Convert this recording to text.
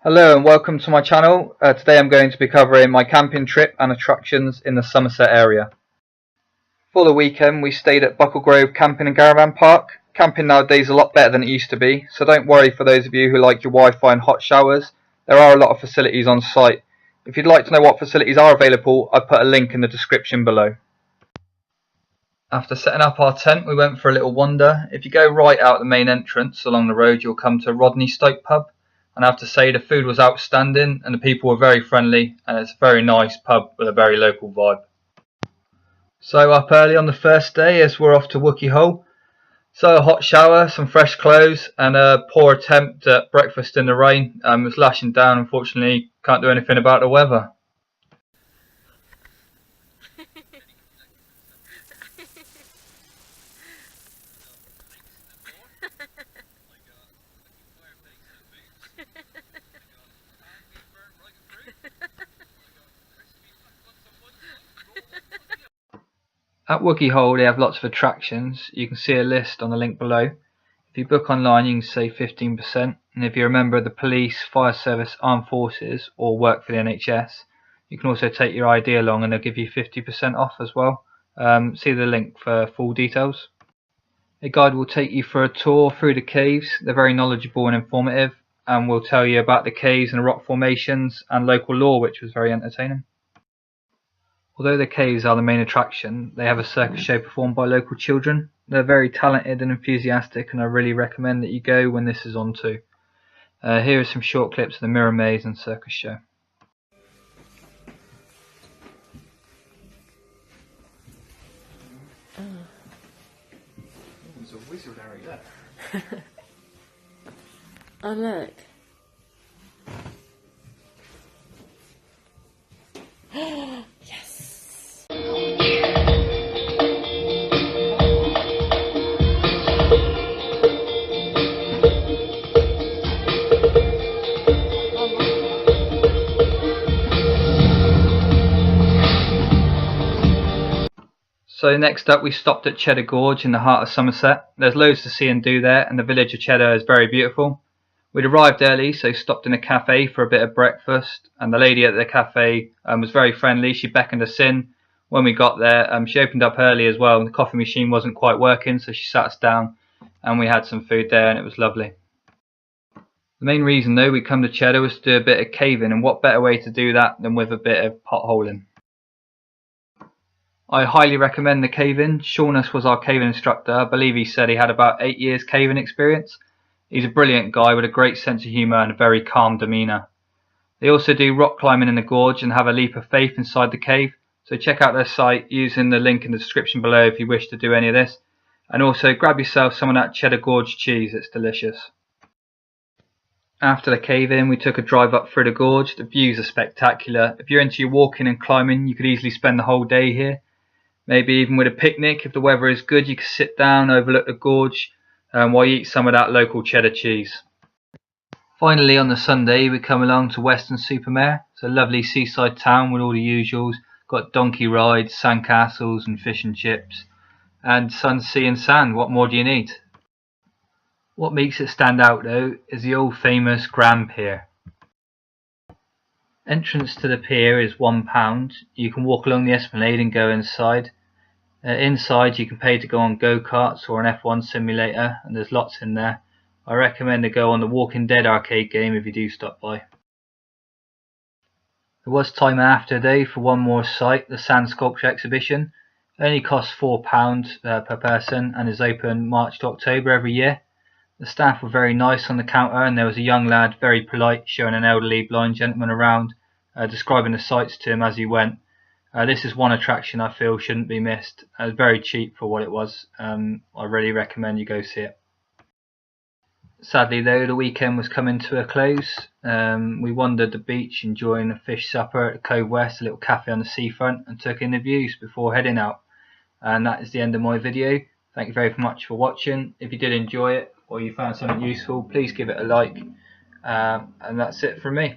Hello and welcome to my channel. Today I'm going to be covering my camping trip and attractions in the Somerset area. For the weekend we stayed at Buckle Grove Camping and Caravan Park. Camping nowadays is a lot better than it used to be, so don't worry for those of you who like your Wi-Fi and hot showers. There are a lot of facilities on site. If you'd like to know what facilities are available, I've put a link in the description below. After setting up our tent we went for a little wander. If you go right out the main entrance along the road you'll come to Rodney Stoke pub. And I have to say the food was outstanding and the people were very friendly, and it's a very nice pub with a very local vibe. So up early on the first day as we're off to Wookey Hole. So a hot shower, some fresh clothes and a poor attempt at breakfast in the rain. It was lashing down, unfortunately can't do anything about the weather. At Wookey Hole they have lots of attractions. You can see a list on the link below. If you book online you can save 15%, and if you're a member of the police, fire service, armed forces or work for the NHS you can also take your ID along and they'll give you 50% off as well. See the link for full details. A guide will take you for a tour through the caves. They're very knowledgeable and informative and will tell you about the caves and the rock formations and local lore, which was very entertaining. Although the caves are the main attraction, they have a circus show performed by local children. They're very talented and enthusiastic and I really recommend that you go when this is on too. Here are some short clips of the mirror maze and circus show. There's a wizard area there. Oh look. Yes. So next up we stopped at Cheddar Gorge in the heart of Somerset. There's loads to see and do there and the village of Cheddar is very beautiful. We'd arrived early so stopped in a cafe for a bit of breakfast, and the lady at the cafe was very friendly. She beckoned us in. When we got there she opened up early as well and the coffee machine wasn't quite working, so she sat us down and we had some food there and it was lovely. The main reason though we come to Cheddar was to do a bit of caving, and what better way to do that than with a bit of potholing. I highly recommend the caving. Shaunus was our caving instructor. I believe he said he had about 8 years caving experience. He's a brilliant guy with a great sense of humour and a very calm demeanour. They also do rock climbing in the gorge and have a leap of faith inside the cave, so check out their site using the link in the description below if you wish to do any of this. And also grab yourself some of that Cheddar Gorge cheese, it's delicious. After the cave-in we took a drive up through the gorge. The views are spectacular. If you're into your walking and climbing you could easily spend the whole day here. Maybe even with a picnic. If the weather is good you can sit down, overlook the gorge while you eat some of that local cheddar cheese. Finally on the Sunday we come along to Western Supermare. It's a lovely seaside town with all the usuals. Got donkey rides, sand castles and fish and chips. And sun, sea and sand, what more do you need? What makes it stand out though is the old famous Grand Pier. Entrance to the pier is £1. You can walk along the esplanade and go inside. Inside you can pay to go on go-karts or an F1 simulator, and there's lots in there. I recommend to go on the Walking Dead arcade game if you do stop by. There was time after though for one more site, the sand sculpture exhibition. It only costs £4 per person and is open March to October every year. The staff were very nice on the counter and there was a young lad, very polite, showing an elderly blind gentleman around, describing the sights to him as he went. This is one attraction I feel shouldn't be missed. It was very cheap for what it was. I really recommend you go see it. Sadly though, the weekend was coming to a close. We wandered the beach enjoying a fish supper at the Cove West, a little cafe on the seafront, and took in the views before heading out. And that is the end of my video. Thank you very much for watching. If you did enjoy it or you found something useful, please give it a like. And that's it from me.